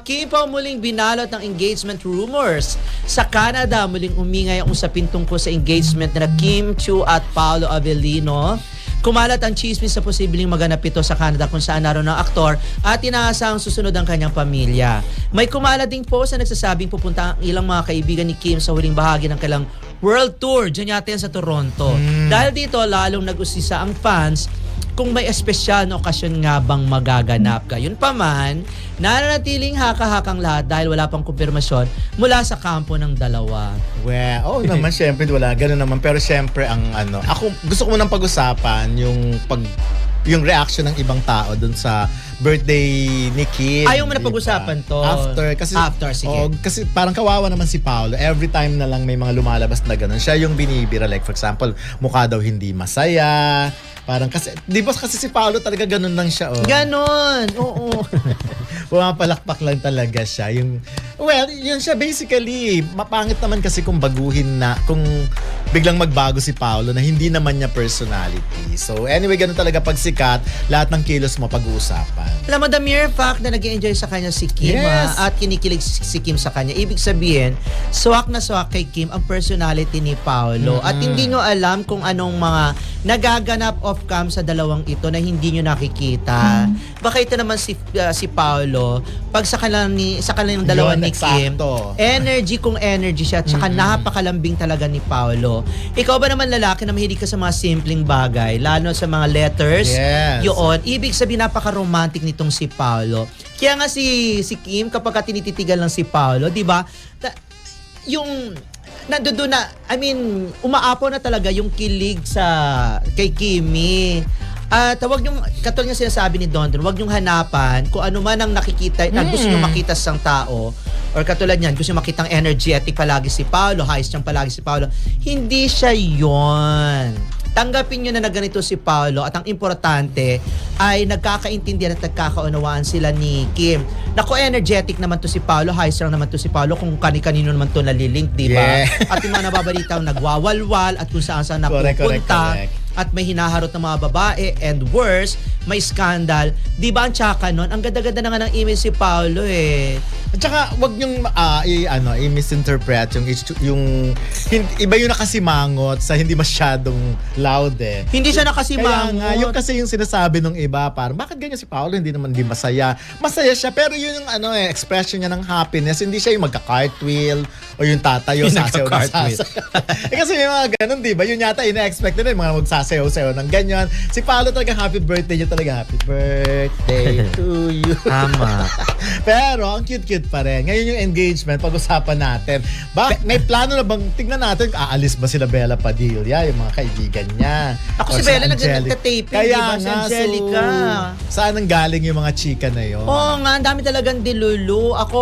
Kim Pao muling binalot ng engagement rumors. Sa Canada, muling umingay ang usapin tungkol sa engagement na Kim Chiu at Paolo Avellino. Kumalat ang chismis sa posibleng maganap ito sa Canada kung saan naroon ang aktor at inaasahang susunod ang kanyang pamilya. May kumalat ding post na nagsasabing pupunta ang ilang mga kaibigan ni Kim sa huling bahagi ng kailang world tour. Diyan yata yan sa Toronto. Dahil dito, lalong nag-usisa ang fans kung may espesyal na okasyon nga bang magaganap. Gayun pa man, nananatiling haka-hakang lahat dahil wala pang kumpirmasyon mula sa kampo ng dalawa. Well, naman syempre wala, gano'n naman. Pero syempre ang ako gusto ko munang pag-usapan yung reaction ng ibang tao dun sa birthday ni Kim. Ayaw mo na pag-usapan to. After, sige. Kasi parang kawawa naman si Paolo. Every time na lang may mga lumalabas na gano'n, siya yung binibira. Like for example, mukha daw hindi masaya. Parang kasi, di ba kasi si Paolo talaga ganun lang siya, oh. Ganon, oo. Pumapalakpak lang talaga siya. Yun siya basically. Mapangit naman kasi kung kung biglang magbago si Paolo na hindi naman niya personality. So anyway, ganun talaga pag sikat, lahat ng kilos mo pag-uusapan. Alam mo, the mere fact na nag-enjoy sa kanya si Kim, yes, at kinikilig si Kim sa kanya, ibig sabihin, swak na swak kay Kim ang personality ni Paolo. At hindi nyo alam kung anong mga nagaganap off-cam sa dalawang ito na hindi nyo nakikita. Baka ito naman si Paolo, pag sa kanilang dalawa ni Kim, energy kung energy siya, at saka napakalambing talaga ni Paolo. Ikaw ba naman lalaki na mahilig ka sa mga simpleng bagay, lalo sa mga letters? Yes. Yun, ibig sabihin napaka-romantic nitong si Paolo. Kaya nga si Kim, kapag tinititigan lang si Paolo, di ba? Yung nandoon na, umaapaw na talaga yung kilig kay Kimi. At wag yung, katulad nga sinasabi ni Don, wag yung hanapan kung ano man ang nakikita, na gusto nyo makita sa isang tao, or katulad niyan, gusto nyo makitang energetic palagi si Paolo, highs niyang palagi si Paolo. Hindi siya yon. Tanggapin nyo na ganito si Paolo, at ang importante ay nagkakaintindihan at nagkakaunawaan sila ni Kim. Naku, energetic naman to si Paolo, high strung naman to si Paolo, kung kani-kanino naman to nalilink, di ba? Yeah. At yung mga nababalita nagwawalwal at kung saan napupunta. Correct. At may hinaharot ng mga babae, and worse, may scandal. Di ba ang tsaka nun? Ang ganda-ganda na nga ng image si Paolo eh. At saka, wag niyong i-misinterpret yung iba yung nakasimangot sa hindi masyadong loud eh. Hindi siya nakasimangot. Kaya nga, yung kasi yung sinasabi ng iba, parang bakit ganyan si Paolo, hindi naman di masaya. Masaya siya, pero yun yung expression niya ng happiness, hindi siya yung magka-cartwheel o yung tatayo, sasayaw na sasayaw. Kasi may mga ganun, di ba? Yun yata ina-expect nila yung mga magsasayaw-sayaw ng ganyan. Si Paolo talaga happy birthday niya talaga. Happy birthday to you. Tama. Pero ang cute-cute pa rin. Ngayon yung engagement, pag-usapan natin. May plano na bang, tignan natin, aalis ba sila Bella Padilla, yung mga kaibigan niya? Ako si Bella nagka-taping, di ba? Si Angelica. Saan ang galing yung mga chika na yun? Oo nga, ang dami talagang dilulu. Ako,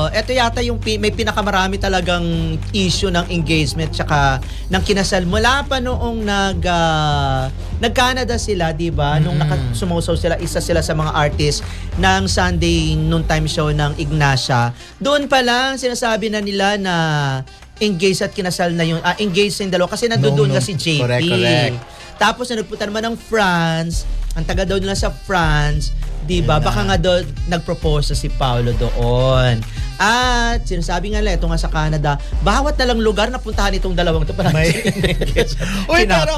eto yata yung may pinakamarami talagang issue ng engagement tsaka ng kinasal. Mula pa noong nag-Canada sila, di ba? Nung sumusaw sila, isa sila sa mga artist ng Sunday noontime show ng Ignacia. Doon pa lang sinasabi na nila na engaged at kinasal na yung engaged yung dalawa kasi nandoon nga si JP. Correct. Tapos nagpunta naman ng France, ang taga daw nila sa France, di ba? Baka nga doon nagpropose si Paolo doon. At sinasabi nga ito nga sa Canada, bawat na lang lugar na puntahan itong dalawang ito para Uy, pero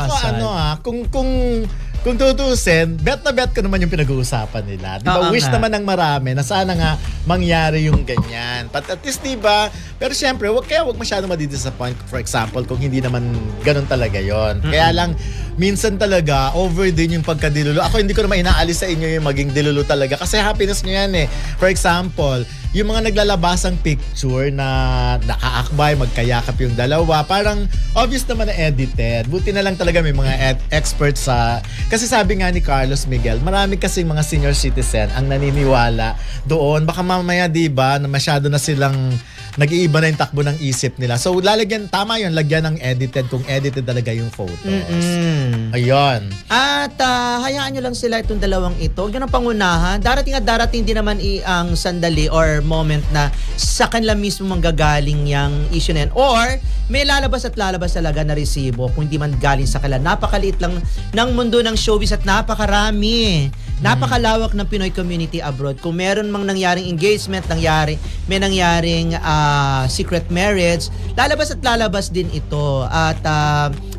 kung tutusin, bet ko naman yung pinag-uusapan nila. Di ba? Wish naman ng marami na sana nga mangyari yung ganyan. But at least, di ba? Pero syempre, wag masyadong madidisappoint. For example, kung hindi naman ganun talaga yon. Kaya lang, minsan talaga, over din yung pagkadilulu. Ako hindi ko naman inaalis sa inyo yung maging dilulu talaga. Kasi happiness nyo yan eh. For example, yung mga naglalabasang picture na nakaakbay, magkayakap yung dalawa, parang obvious naman na edited. Buti na lang talaga may mga experts sa... Kasi sabi nga ni Carlos Miguel, marami kasing mga senior citizen ang naniniwala doon. Baka mamaya, di ba, na masyado na silang nag-iiba na yung takbo ng isip nila. So, tama yun, lagyan ng edited kung edited talaga yung photos. Ayun. At hayaan nyo lang sila itong dalawang ito. Yun ang pangunahan. Darating din naman ang sandali or moment na sa kanila mismo manggagaling yung issue na yan. Or, may lalabas talaga na resibo kung hindi man galing sa kanila. Napakaliit lang ng mundo ng showbiz at napakarami Napakalawak ng Pinoy community abroad. Kung meron mang nangyaring engagement, may nangyaring secret marriage, lalabas at lalabas din ito. At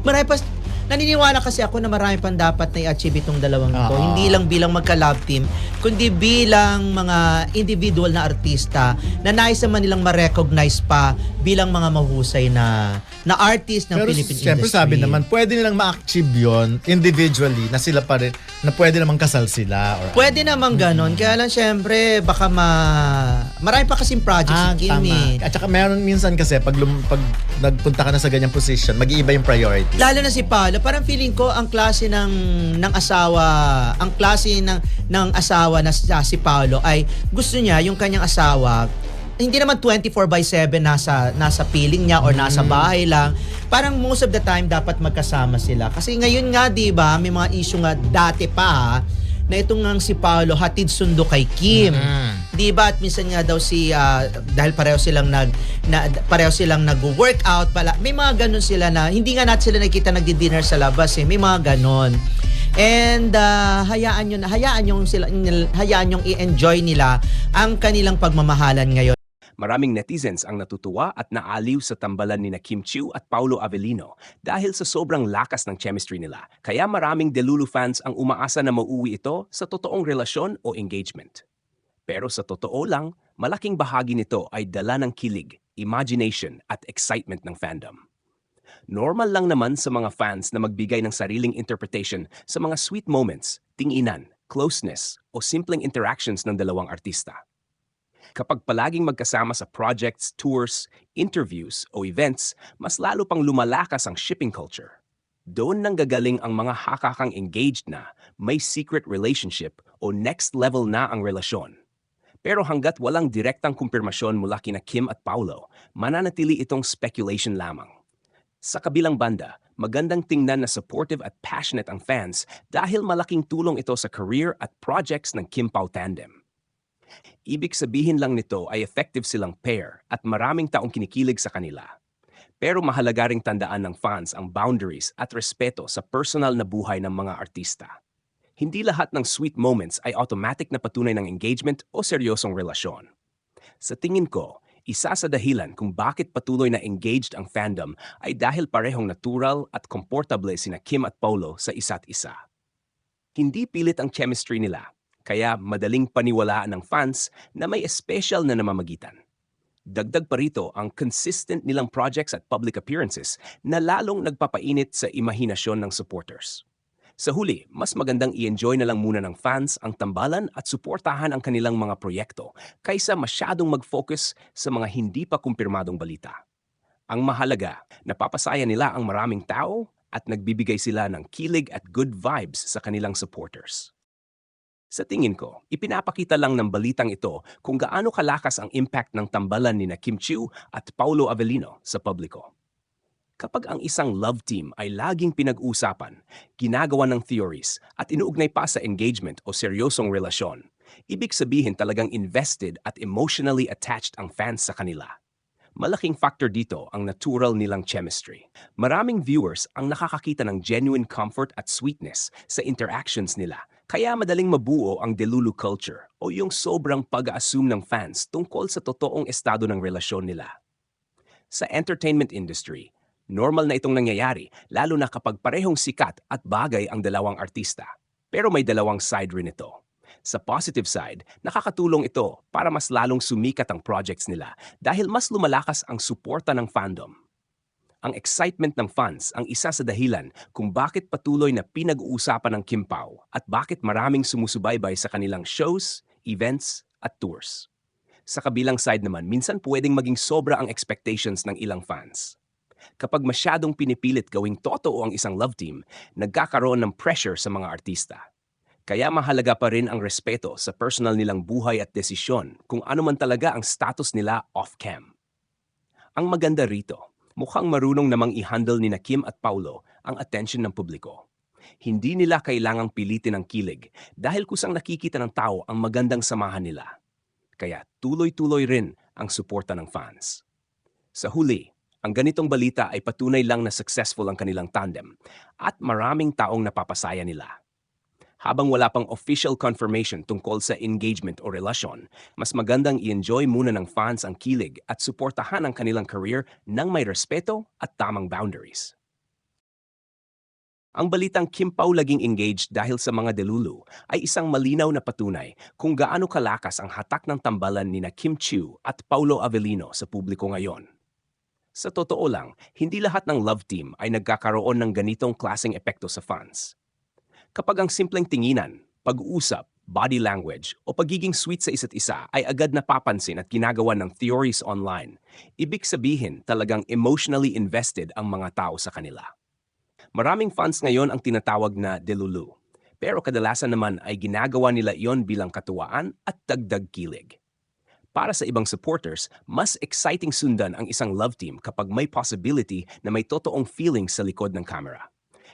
marami pa, naniniwala kasi ako na marami pang dapat na i-achieve itong dalawang ito. Hindi lang bilang magka-love team, kundi bilang mga individual na artista na nais naman nilang ma-recognize pa bilang mga mahusay na artist ng Philippine industry. Pero sabi naman, pwede nilang ma-achieve yun individually na sila pa rin, na pwede namang kasal sila. Or pwede naman ganon. Kaya lang syempre, baka marami pa kasing projects si Kim eh. At saka meron minsan kasi, pag nagpunta ka na sa ganyang position, mag-iiba yung priority. Lalo na si Paolo, parang feeling ko ang klase ng asawa, ang klase ng asawa na si Paolo ay gusto niya yung kanyang asawa hindi naman 24/7 nasa piling niya or nasa bahay lang. Parang most of the time dapat magkasama sila. Kasi ngayon nga 'di ba, may mga issue nga dati pa na itong ngang si Paolo hatid sundo kay Kim. 'Di ba? At minsan nga daw dahil pareho silang nag-workout pala. May mga ganun sila na hindi nga natin sila nakita nagdi-dinner sa labas eh. May mga ganun. And hayaan yung i-enjoy nila ang kanilang pagmamahalan ngayon. Maraming netizens ang natutuwa at naaliw sa tambalan ni Kim Chiu at Paulo Avellino dahil sa sobrang lakas ng chemistry nila. Kaya maraming Delulu fans ang umaasa na mauwi ito sa totoong relasyon o engagement. Pero sa totoo lang, malaking bahagi nito ay dala ng kilig, imagination at excitement ng fandom. Normal lang naman sa mga fans na magbigay ng sariling interpretation sa mga sweet moments, tinginan, closeness o simpleng interactions ng dalawang artista. Kapag palaging magkasama sa projects, tours, interviews o events, mas lalo pang lumalakas ang shipping culture. Doon nanggagaling ang mga hakakang engaged na, may secret relationship o next level na ang relasyon. Pero hanggat walang direktang kumpirmasyon mula kina Kim at Paulo, mananatili itong speculation lamang. Sa kabilang banda, magandang tingnan na supportive at passionate ang fans dahil malaking tulong ito sa career at projects ng Kim Pao tandem. Ibig sabihin lang nito ay effective silang pair at maraming taong kinikilig sa kanila. Pero mahalaga ring tandaan ng fans ang boundaries at respeto sa personal na buhay ng mga artista. Hindi lahat ng sweet moments ay automatic na patunay ng engagement o seryosong relasyon. Sa tingin ko, isa sa dahilan kung bakit patuloy na engaged ang fandom ay dahil parehong natural at komportable sina Kim at Paulo sa isa't isa. Hindi pilit ang chemistry nila, kaya madaling paniwalaan ng fans na may espesyal na namamagitan. Dagdag pa rito ang consistent nilang projects at public appearances na lalong nagpapainit sa imahinasyon ng supporters. Sa huli, mas magandang i-enjoy na lang muna ng fans ang tambalan at suportahan ang kanilang mga proyekto kaysa masyadong mag-focus sa mga hindi pa kumpirmadong balita. Ang mahalaga, napapasaya nila ang maraming tao at nagbibigay sila ng kilig at good vibes sa kanilang supporters. Sa tingin ko, ipinapakita lang ng balitang ito kung gaano kalakas ang impact ng tambalan ni Kim Chiu at Paulo Avellino sa publiko. Kapag ang isang love team ay laging pinag-usapan, ginagawa ng theories at inuugnay pa sa engagement o seryosong relasyon, ibig sabihin talagang invested at emotionally attached ang fans sa kanila. Malaking factor dito ang natural nilang chemistry. Maraming viewers ang nakakakita ng genuine comfort at sweetness sa interactions nila, kaya madaling mabuo ang Delulu culture o yung sobrang pag-assume ng fans tungkol sa totoong estado ng relasyon nila. Sa entertainment industry, normal na itong nangyayari lalo na kapag parehong sikat at bagay ang dalawang artista. Pero may dalawang side rin ito. Sa positive side, nakakatulong ito para mas lalong sumikat ang projects nila dahil mas lumalakas ang suporta ng fandom. Ang excitement ng fans ang isa sa dahilan kung bakit patuloy na pinag-uusapan ng Kim Pao at bakit maraming sumusubaybay sa kanilang shows, events at tours. Sa kabilang side naman, minsan pwedeng maging sobra ang expectations ng ilang fans. Kapag masyadong pinipilit gawing totoo ang isang love team, nagkakaroon ng pressure sa mga artista. Kaya mahalaga pa rin ang respeto sa personal nilang buhay at desisyon kung ano man talaga ang status nila off-cam. Ang maganda rito, mukhang marunong namang i-handle ni Kim at Paulo ang attention ng publiko. Hindi nila kailangang pilitin ang kilig dahil kusang nakikita ng tao ang magandang samahan nila. Kaya tuloy-tuloy rin ang suporta ng fans. Sa huli, ang ganitong balita ay patunay lang na successful ang kanilang tandem at maraming taong napapasaya nila. Habang wala pang official confirmation tungkol sa engagement o relasyon, mas magandang i-enjoy muna ng fans ang kilig at suportahan ang kanilang career ng may respeto at tamang boundaries. Ang balitang Kim Pao laging engaged dahil sa mga delulu ay isang malinaw na patunay kung gaano kalakas ang hatak ng tambalan ni na Kim Chiu at Paulo Avellino sa publiko ngayon. Sa totoo lang, hindi lahat ng love team ay nagkakaroon ng ganitong klaseng epekto sa fans. Kapag ang simpleng tinginan, pag-uusap, body language o pagiging sweet sa isa't isa ay agad napapansin at ginagawa ng theories online, ibig sabihin talagang emotionally invested ang mga tao sa kanila. Maraming fans ngayon ang tinatawag na delulu, pero kadalasan naman ay ginagawa nila iyon bilang katuwaan at dagdag kilig. Para sa ibang supporters, mas exciting sundan ang isang love team kapag may possibility na may totoong feeling sa likod ng camera.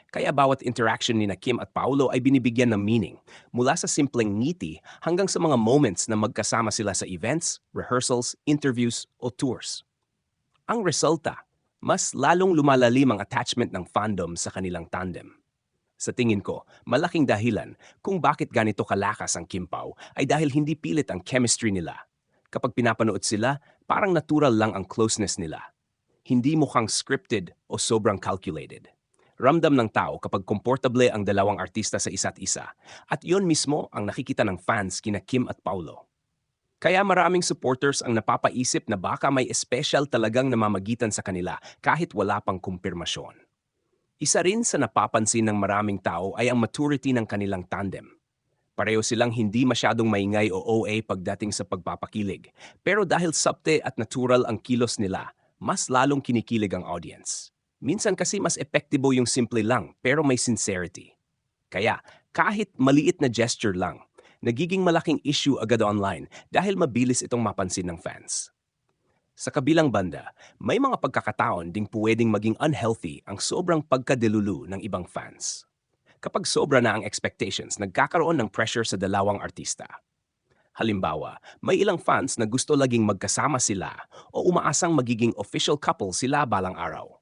Kaya bawat interaction ni na Kim at Paulo ay binibigyan ng meaning, mula sa simpleng ngiti hanggang sa mga moments na magkasama sila sa events, rehearsals, interviews o tours. Ang resulta, mas lalong lumalalim ang attachment ng fandom sa kanilang tandem. Sa tingin ko, malaking dahilan kung bakit ganito kalakas ang Kim Pao ay dahil hindi pilit ang chemistry nila. Kapag pinapanood sila, parang natural lang ang closeness nila. Hindi mukhang scripted o sobrang calculated. Ramdam ng tao kapag komportable ang dalawang artista sa isa't isa, at iyon mismo ang nakikita ng fans kina Kim at Paulo. Kaya maraming supporters ang napapaisip na baka may espesyal talagang namamagitan sa kanila kahit wala pang kumpirmasyon. Isa rin sa napapansin ng maraming tao ay ang maturity ng kanilang tandem. Pareho silang hindi masyadong maingay o OA pagdating sa pagpapakilig, pero dahil subte at natural ang kilos nila, mas lalong kinikilig ang audience. Minsan kasi mas epektibo yung simple lang pero may sincerity. Kaya kahit maliit na gesture lang, nagiging malaking issue agad online dahil mabilis itong mapansin ng fans. Sa kabilang banda, may mga pagkakataon ding pwedeng maging unhealthy ang sobrang pagkadelulu ng ibang fans. Kapag sobra na ang expectations, nagkakaroon ng pressure sa dalawang artista. Halimbawa, may ilang fans na gusto laging magkasama sila o umaasang magiging official couple sila balang araw.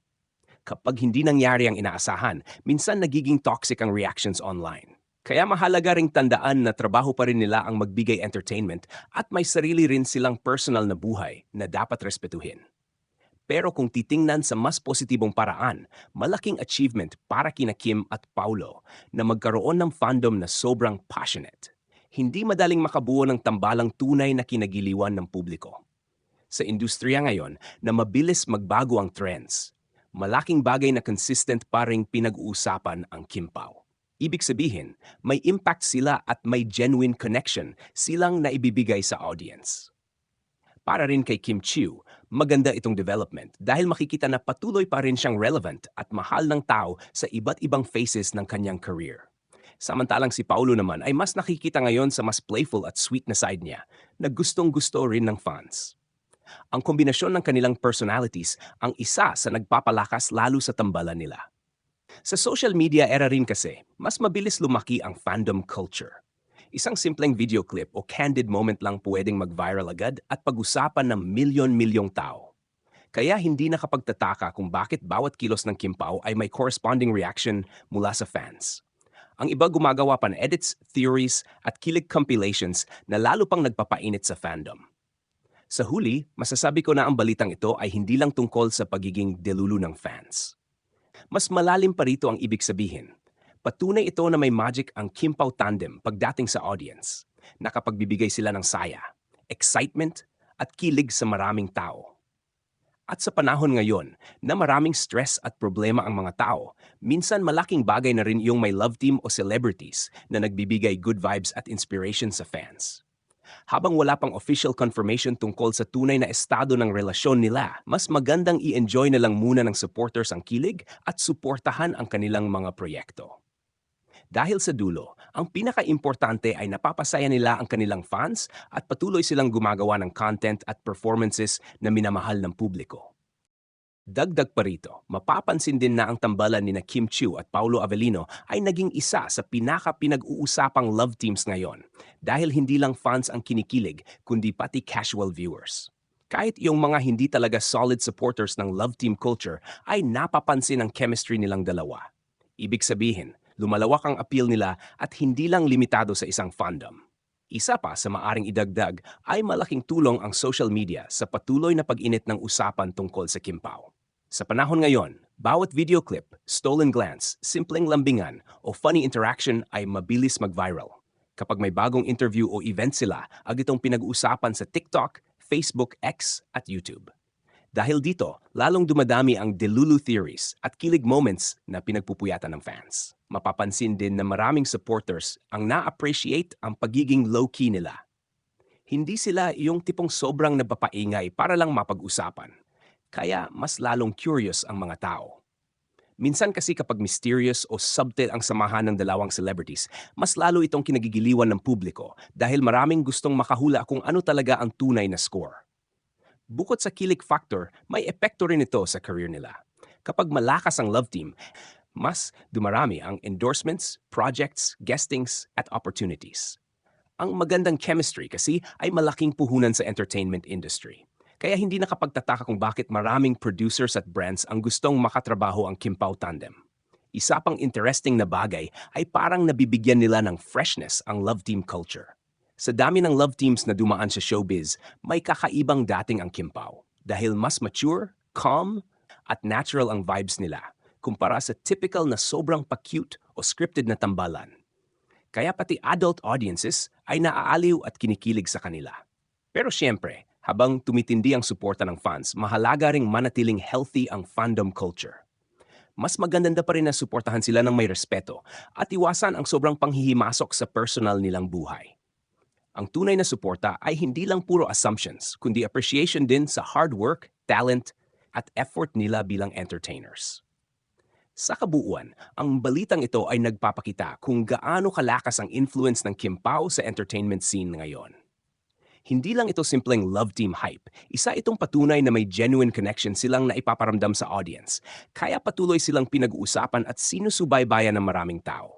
Kapag hindi nangyari ang inaasahan, minsan nagiging toxic ang reactions online. Kaya mahalaga ring tandaan na trabaho pa rin nila ang magbigay entertainment at may sarili rin silang personal na buhay na dapat respetuhin. Pero kung titingnan sa mas positibong paraan, malaking achievement para kina Kim at Paulo na magkaroon ng fandom na sobrang passionate. Hindi madaling makabuo ng tambalang tunay na kinagiliwan ng publiko. Sa industriya ngayon na mabilis magbago ang trends, malaking bagay na consistent pa ring pinag-uusapan ang Kim Pao. Ibig sabihin, may impact sila at may genuine connection silang naibibigay sa audience. Para rin kay Kim Chiu, maganda itong development dahil makikita na patuloy pa rin siyang relevant at mahal ng tao sa iba't ibang phases ng kanyang career. Samantalang si Paulo naman ay mas nakikita ngayon sa mas playful at sweet na side niya na gustong-gusto rin ng fans. Ang kombinasyon ng kanilang personalities ang isa sa nagpapalakas lalo sa tambalan nila. Sa social media era rin kasi, mas mabilis lumaki ang fandom culture. Isang simpleng video clip o candid moment lang pwedeng mag-viral agad at pag-usapan ng milyon-milyong tao. Kaya hindi nakapagtataka kung bakit bawat kilos ng Kim Pao ay may corresponding reaction mula sa fans. Ang iba gumagawa pa ng edits, theories at kilig compilations na lalo pang nagpapainit sa fandom. Sa huli, masasabi ko na ang balitang ito ay hindi lang tungkol sa pagiging delulu ng fans. Mas malalim pa rito ang ibig sabihin. Patunay ito na may magic ang Kim Pao tandem pagdating sa audience. Nakapagbibigay sila ng saya, excitement at kilig sa maraming tao. At sa panahon ngayon na maraming stress at problema ang mga tao, minsan malaking bagay na rin yung may love team o celebrities na nagbibigay good vibes at inspiration sa fans. Habang wala pang official confirmation tungkol sa tunay na estado ng relasyon nila, mas magandang i-enjoy na lang muna ng supporters ang kilig at suportahan ang kanilang mga proyekto. Dahil sa dulo, ang pinaka-importante ay napapasaya nila ang kanilang fans at patuloy silang gumagawa ng content at performances na minamahal ng publiko. Dagdag pa rito, mapapansin din na ang tambalan ni na Kim Chiu at Paulo Avellino ay naging isa sa pinaka-pinag-uusapang love teams ngayon dahil hindi lang fans ang kinikilig kundi pati casual viewers. Kahit yung mga hindi talaga solid supporters ng love team culture ay napapansin ang chemistry nilang dalawa. Ibig sabihin, lumalawak ang appeal nila at hindi lang limitado sa isang fandom. Isa pa sa maaring idagdag ay malaking tulong ang social media sa patuloy na pag-init ng usapan tungkol sa Kim Pao. Sa panahon ngayon, bawat video clip, stolen glance, simpleng lambingan o funny interaction ay mabilis mag-viral. Kapag may bagong interview o event sila, agad itong pinag-uusapan sa TikTok, Facebook, X at YouTube. Dahil dito, lalong dumadami ang Delulu theories at kilig moments na pinagpupuyatan ng fans. Mapapansin din na maraming supporters ang na-appreciate ang pagiging low-key nila. Hindi sila yung tipong sobrang napapaingay para lang mapag-usapan. Kaya mas lalong curious ang mga tao. Minsan kasi kapag mysterious o subtle ang samahan ng dalawang celebrities, mas lalo itong kinagigiliwan ng publiko dahil maraming gustong makahula kung ano talaga ang tunay na score. Bukod sa kilig factor, may epekto rin ito sa career nila. Kapag malakas ang love team, mas dumarami ang endorsements, projects, guestings, at opportunities. Ang magandang chemistry kasi ay malaking puhunan sa entertainment industry. Kaya hindi nakapagtataka kung bakit maraming producers at brands ang gustong makatrabaho ang Kim Pao tandem. Isa pang interesting na bagay ay parang nabibigyan nila ng freshness ang love team culture. Sa dami ng love teams na dumaan sa showbiz, may kakaibang dating ang Kim Pao dahil mas mature, calm, at natural ang vibes nila kumpara sa typical na sobrang pa-cute o scripted na tambalan. Kaya pati adult audiences ay naaaliw at kinikilig sa kanila. Pero siyempre, habang tumitindi ang suporta ng fans, mahalaga ring manatiling healthy ang fandom culture. Mas maganda pa rin na suportahan sila ng may respeto at iwasan ang sobrang panghihimasok sa personal nilang buhay. Ang tunay na suporta ay hindi lang puro assumptions, kundi appreciation din sa hard work, talent, at effort nila bilang entertainers. Sa kabuuan, ang balitang ito ay nagpapakita kung gaano kalakas ang influence ng Kim Pao sa entertainment scene ngayon. Hindi lang ito simpleng love team hype, isa itong patunay na may genuine connection silang naipaparamdam sa audience, kaya patuloy silang pinag-uusapan at sinusubaybayan ng maraming tao.